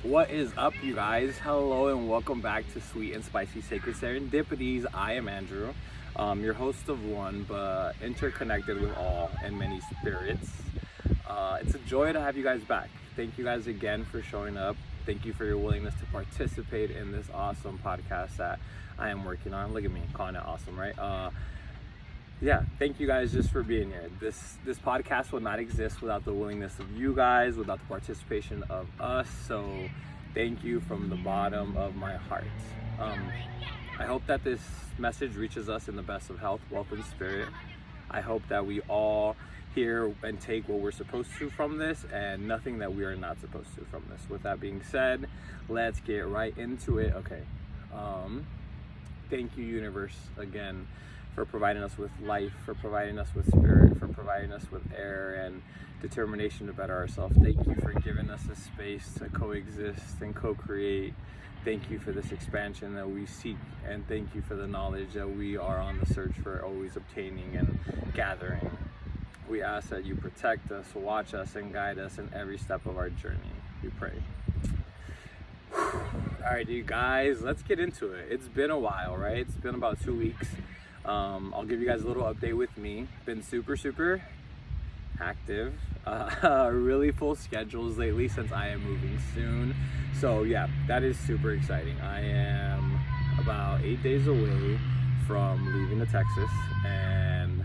What is up, you guys? Hello and welcome back to Sweet and Spicy Sacred Serendipities. I am Andrew, your host of one, but interconnected with all and many spirits. It's a joy to have you guys back. Thank you guys again for showing up. Thank you for your willingness to participate in this awesome podcast that I am working on. Look at me, calling it awesome, right? Thank you guys just for being here. This podcast would not exist without the willingness of you guys, without the participation of us. So thank you from the bottom of my heart. I hope that this message reaches us in the best of health, wealth, and spirit. I hope that we all hear and take what we're supposed to from this and nothing that we are not supposed to from this. With that being said, let's get right into it. Okay. Thank you, universe, again, for providing us with life, for providing us with spirit, for providing us with air and determination to better ourselves. Thank you for giving us a space to coexist and co-create. Thank you for this expansion that we seek, and thank you for the knowledge that we are on the search for, always obtaining and gathering. We ask that you protect us, watch us, and guide us in every step of our journey. We pray. All right, you guys, let's get into it. It's been a while, right? It's been about 2 weeks. I'll give you guys a little update with me. Been super active, really full schedules lately since I am moving soon. So yeah, that is super exciting. I am about 8 days away from leaving to Texas and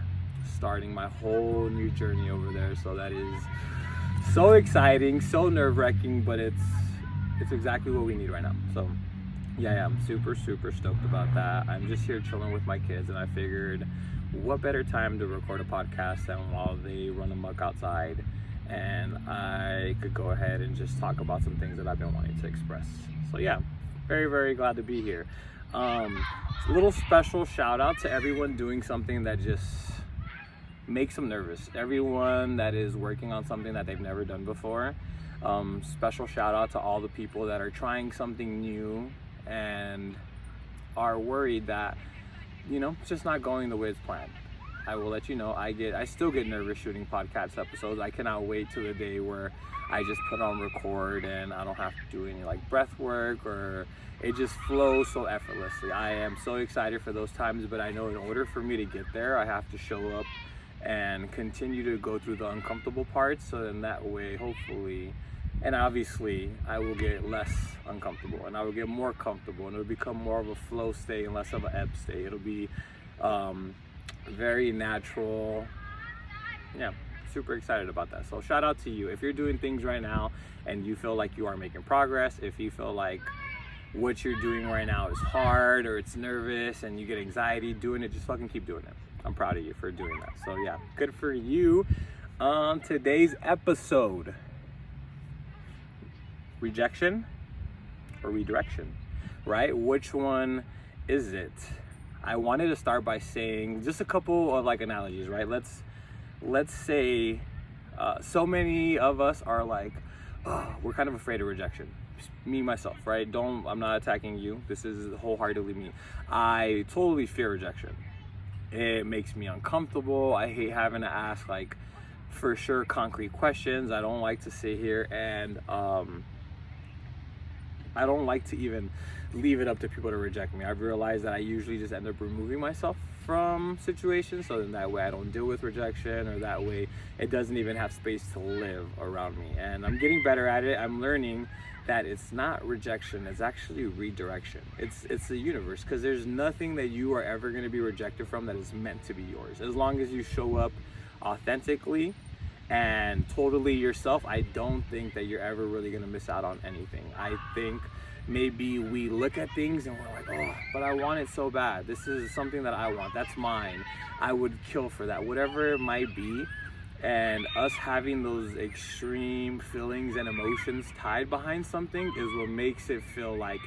starting my whole new journey over there. So that is so exciting, so nerve-wracking, but it's exactly what we need right now. So yeah, I'm super stoked about that. I'm just here chilling with my kids, and I figured what better time to record a podcast than while they run amok outside, and I could go ahead and just talk about some things that I've been wanting to express. So yeah, very glad to be here. A little special shout out to everyone doing something that just makes them nervous. Everyone that is working on something that they've never done before. Special shout out to all the people that are trying something new and are worried that, it's just not going the way it's planned. I will let you know, I still get nervous shooting podcast episodes. I cannot wait till the day where I just put on record and I don't have to do any breath work, or it just flows so effortlessly. I am so excited for those times, but I know in order for me to get there, I have to show up and continue to go through the uncomfortable parts, so then that way, hopefully, and obviously, I will get less uncomfortable and I will get more comfortable, and it'll become more of a flow state and less of an ebb state. It'll be very natural. Yeah, super excited about that. So shout out to you. If you're doing things right now and you feel like you are making progress, if you feel like what you're doing right now is hard or it's nervous and you get anxiety doing it, just fucking keep doing it. I'm proud of you for doing that. So yeah, good for you. Today's episode, rejection or redirection, right? Which one is it? I wanted to start by saying just a couple of analogies, right? Let's say so many of us are we're kind of afraid of rejection. Me, myself, right? I'm not attacking you. This is wholeheartedly me. I totally fear rejection. It makes me uncomfortable. I hate having to ask for sure concrete questions. I don't like to sit here and I don't like to even leave it up to people to reject me. I've realized that I usually just end up removing myself from situations, so then that way I don't deal with rejection, or that way it doesn't even have space to live around me. And I'm getting better at it. I'm learning that it's not rejection, it's actually redirection. It's the universe, because there's nothing that you are ever going to be rejected from that is meant to be yours. As long as you show up authentically and totally yourself, I don't think that you're ever really going to miss out on anything. I think maybe we look at things and we're like, oh, but I want it so bad. This is something that I want. That's mine. I would kill for that, whatever it might be. And us having those extreme feelings and emotions tied behind something is what makes it feel like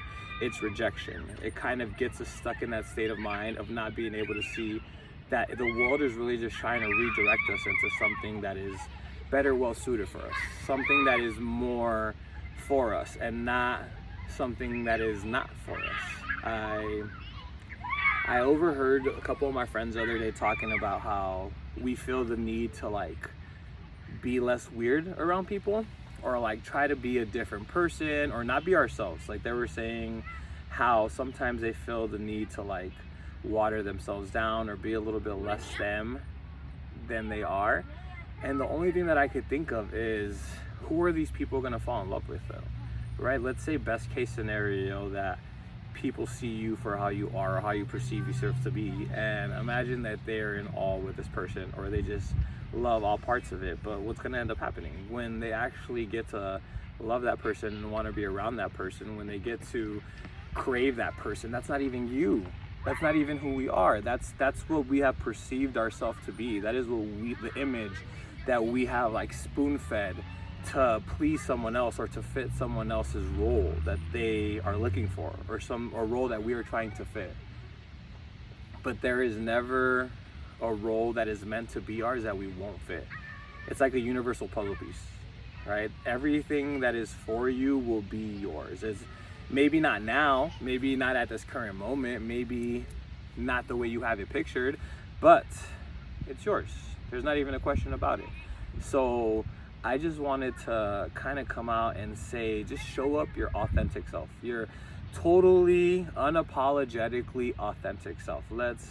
it's rejection. It kind of gets us stuck in that state of mind of not being able to see that the world is really just trying to redirect us into something that is better, well suited for us, something that is more for us and not something that is not for us. I overheard a couple of my friends the other day talking about how we feel the need to be less weird around people. or like try to be a different person or not be ourselves. Like they were saying how sometimes they feel the need to like water themselves down or be a little bit less them than they are. And the only thing that I could think of is, who are these people gonna fall in love with though, right? Let's say best case scenario that people see you for how you are or how you perceive yourself to be, and imagine that they're in awe with this person or they just love all parts of it. But what's gonna end up happening when they actually get to love that person and want to be around that person, when they get to crave that person, that's not even you. That's not even who we are. That's what we have perceived ourselves to be. That is what the image that we have like spoon-fed to please someone else or to fit someone else's role that they are looking for, or role that we are trying to fit. But there is never a role that is meant to be ours that we won't fit. It's like a universal puzzle piece, right? Everything that is for you will be yours. It's maybe not now, maybe not at this current moment, maybe not the way you have it pictured, but it's yours. There's not even a question about it. So I just wanted to kind of come out and say, just show up your authentic self, your totally unapologetically authentic self. Let's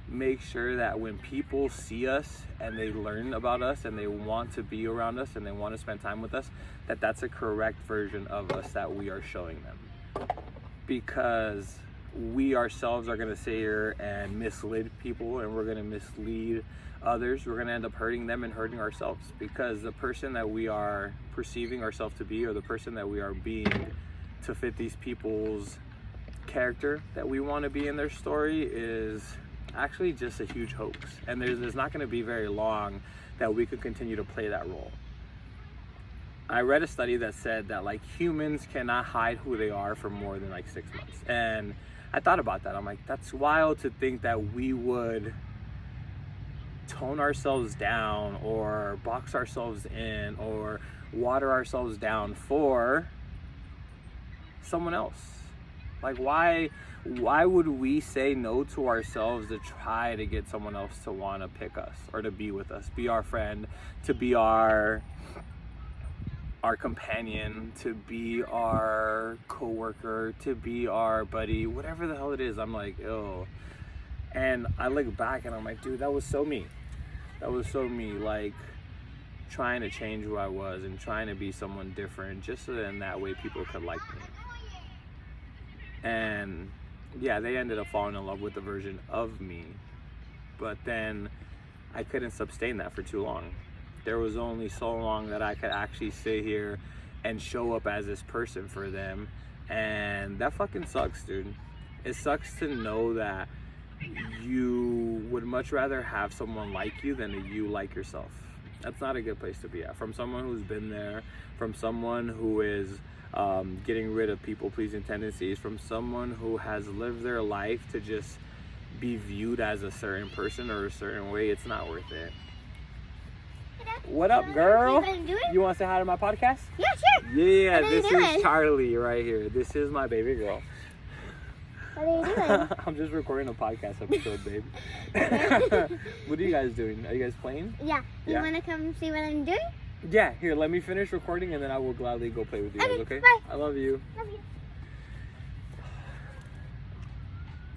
make sure that when people see us and they learn about us and they want to be around us and they want to spend time with us, that that's a correct version of us that we are showing them. Because we ourselves are going to sit here and mislead people, and we're going to mislead others. We're going to end up hurting them and hurting ourselves, because the person that we are perceiving ourselves to be, or the person that we are being to fit these people's character that we want to be in their story, is actually just a huge hoax. And there's not going to be very long that we could continue to play that role. I read a study that said that like humans cannot hide who they are for more than like 6 months. And I thought about that. I'm like, that's wild to think that we would tone ourselves down or box ourselves in or water ourselves down for someone else. Like why would we say no to ourselves to try to get someone else to want to pick us or to be with us, be our friend, to be our companion, to be our coworker, to be our buddy, whatever the hell it is. I'm like, oh. And I look back and I'm like, dude, that was so me. That was so me, like trying to change who I was and trying to be someone different just so that in that way people could like me. And yeah, they ended up falling in love with the version of me, but then I couldn't sustain that for too long. There was only so long that I could actually sit here and show up as this person for them, and that fucking sucks, dude. It sucks to know that you would much rather have someone like you than you like yourself. That's not a good place to be at. From someone who's been there, from someone who is getting rid of people-pleasing tendencies, from someone who has lived their life to just be viewed as a certain person or a certain way, it's not worth it. What up, girl? You want to say hi to my podcast? Yeah, sure. Yeah, this is Charlie right here. This is my baby girl. What are you doing? I'm just recording a podcast episode, babe. What are you guys doing? Are you guys playing? Yeah. You want to come see what I'm doing? Yeah, here, let me finish recording and then I will gladly go play with you guys, okay? Bye. I love you. Love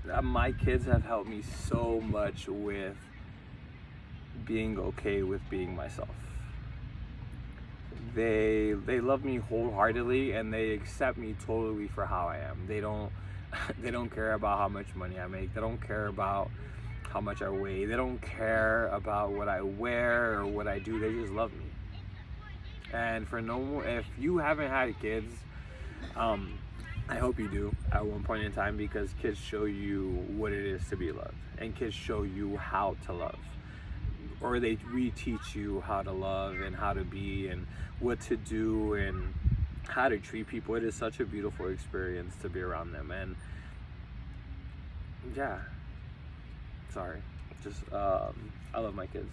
you. My kids have helped me so much with being okay with being myself. They love me wholeheartedly and they accept me totally for how I am. They don't care about how much money I make. They don't care about how much I weigh. They don't care about what I wear or what I do. They just love me. And if you haven't had kids, I hope you do at one point in time, because kids show you what it is to be loved, and kids show you how to love, or they reteach you how to love and how to be and what to do and how to treat people. It is such a beautiful experience to be around them. And yeah, sorry, just I love my kids.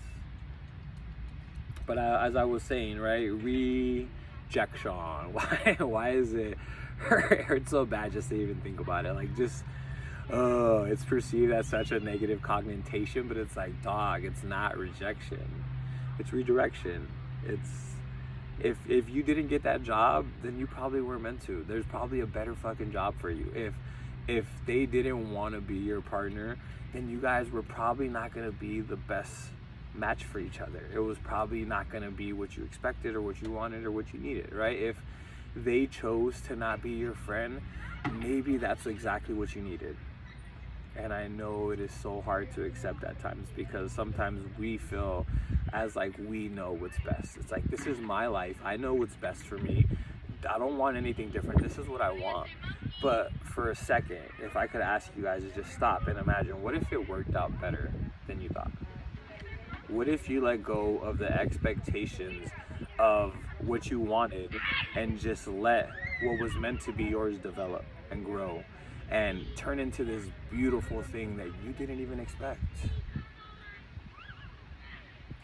But as I was saying, right, rejection. Why is it hurt so bad just to even think about it? Like, just it's perceived as such a negative connotation, but it's like, dog, it's not rejection, it's redirection. It's If you didn't get that job, then you probably weren't meant to. There's probably a better fucking job for you. If they didn't want to be your partner, then you guys were probably not going to be the best match for each other. It was probably not going to be what you expected or what you wanted or what you needed, right? If they chose to not be your friend, maybe that's exactly what you needed. And I know it is so hard to accept at times, because sometimes we feel as like we know what's best. It's like, this is my life. I know what's best for me. I don't want anything different. This is what I want. But for a second, if I could ask you guys to just stop and imagine, what if it worked out better than you thought? What if you let go of the expectations of what you wanted and just let what was meant to be yours develop and grow and turn into this beautiful thing that you didn't even expect?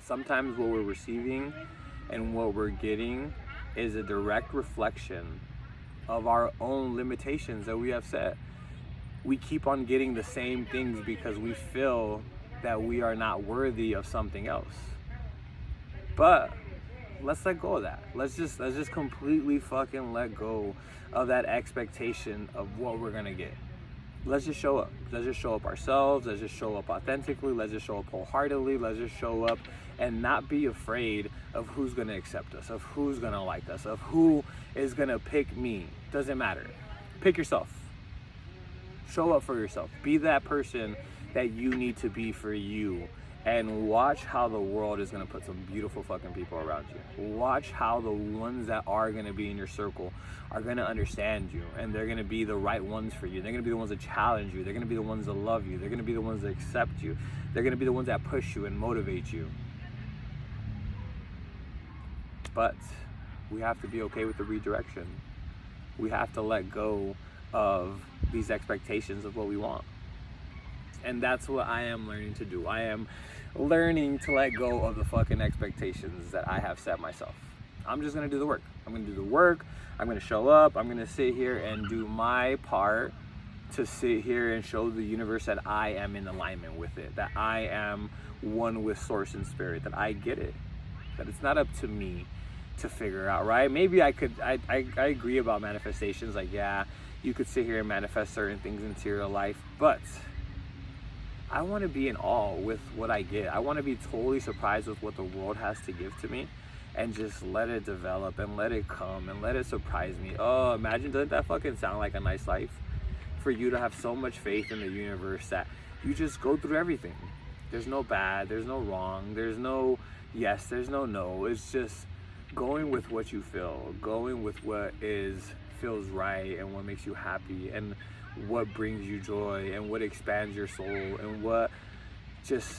Sometimes what we're receiving and what we're getting is a direct reflection of our own limitations that we have set. We keep on getting the same things because we feel that we are not worthy of something else. But let's let go of that. Let's just completely fucking let go of that expectation of what we're gonna get. Let's just show up. Let's just show up ourselves. Let's just show up authentically. Let's just show up wholeheartedly. Let's just show up and not be afraid of who's gonna accept us, of who's gonna like us, of who is gonna pick me. Doesn't matter. Pick yourself. Show up for yourself. Be that person that you need to be for you. And watch how the world is gonna put some beautiful fucking people around you. Watch how the ones that are gonna be in your circle are gonna understand you, and they're gonna be the right ones for you. They're gonna be the ones that challenge you. They're gonna be the ones that love you. They're gonna be the ones that accept you. They're gonna be the ones that push you and motivate you. But we have to be okay with the redirection. We have to let go of these expectations of what we want. And that's what I am learning to do. I am learning to let go of the fucking expectations that I have set myself. I'm just gonna do the work. I'm gonna do the work. I'm gonna show up. I'm gonna sit here and do my part to sit here and show the universe that I am in alignment with it, that I am one with source and spirit, that I get it, that it's not up to me to figure out, right? Maybe I agree about manifestations. Like, yeah, you could sit here and manifest certain things into your life, but I want to be in awe with what I get. I want to be totally surprised with what the world has to give to me, and just let it develop and let it come and let it surprise me. Oh, imagine, doesn't that fucking sound like a nice life? For you to have so much faith in the universe that you just go through everything. There's no bad, there's no wrong, there's no yes, there's no no. It's just going with what you feel, going with what feels right and what makes you happy and what brings you joy and what expands your soul and what just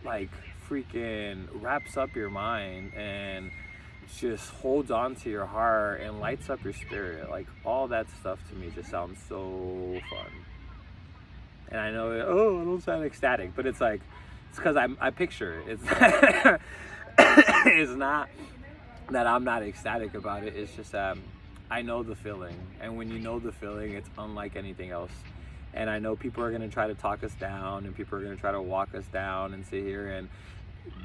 like freaking wraps up your mind and just holds on to your heart and lights up your spirit. Like, all that stuff to me just sounds so fun. And I know, oh, I don't sound ecstatic, but it's like, it's because I picture it. It's it's not that I'm not ecstatic about it. It's just I know the feeling, and when you know the feeling, it's unlike anything else. And I know people are going to try to talk us down, and people are going to try to walk us down and sit here and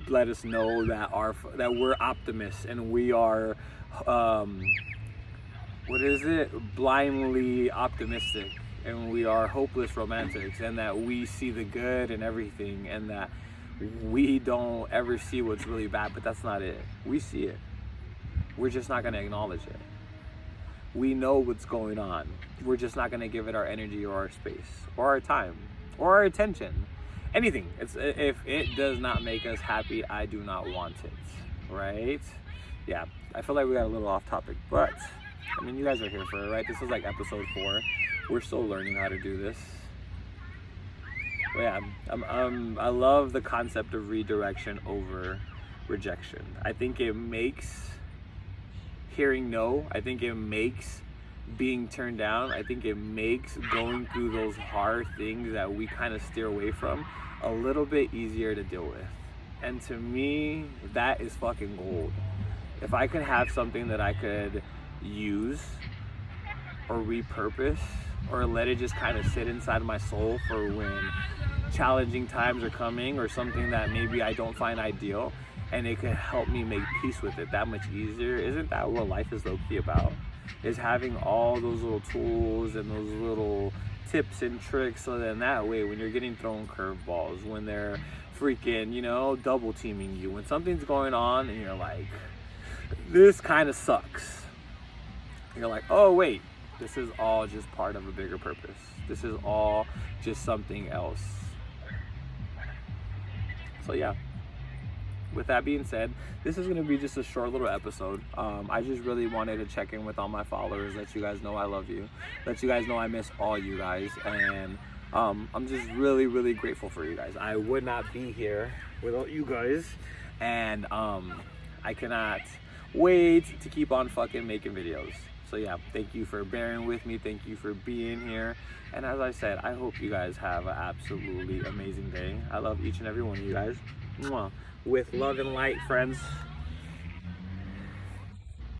let us know that we're optimists and we are blindly optimistic, and we are hopeless romantics, and that we see the good in everything, and that we don't ever see what's really bad. But that's not it. We see it. We're just not going to acknowledge it. We know what's going on. We're just not going to give it our energy or our space or our time or our attention. Anything. If it does not make us happy, I do not want it. Right? Yeah. I feel like we got a little off topic, but I mean, you guys are here for it, right? This is like episode 4. We're still learning how to do this. But yeah, I love the concept of redirection over rejection. I think it makes hearing no, I think it makes being turned down, I think it makes going through those hard things that we kind of steer away from a little bit easier to deal with. And to me, that is fucking gold. If I could have something that I could use or repurpose or let it just kind of sit inside my soul for when challenging times are coming or something that maybe I don't find ideal, and it could help me make peace with it that much easier. Isn't that what life is low-key about? Is having all those little tools and those little tips and tricks, so then that way when you're getting thrown curveballs, when they're freaking, you know, double teaming you, when something's going on and you're like, this kind of sucks, you're like, oh wait, this is all just part of a bigger purpose. This is all just something else. So yeah, with that being said, this is going to be just a short little episode. I just really wanted to check in with all my followers, let you guys know I love you, let you guys know I miss all you guys, and I'm just really, really grateful for you guys. I would not be here without you guys, and I cannot wait to keep on fucking making videos. So yeah, thank you for bearing with me, thank you for being here, and as I said, I hope you guys have an absolutely amazing day. I love each and every one of you guys. Mwah. With love and light, friends.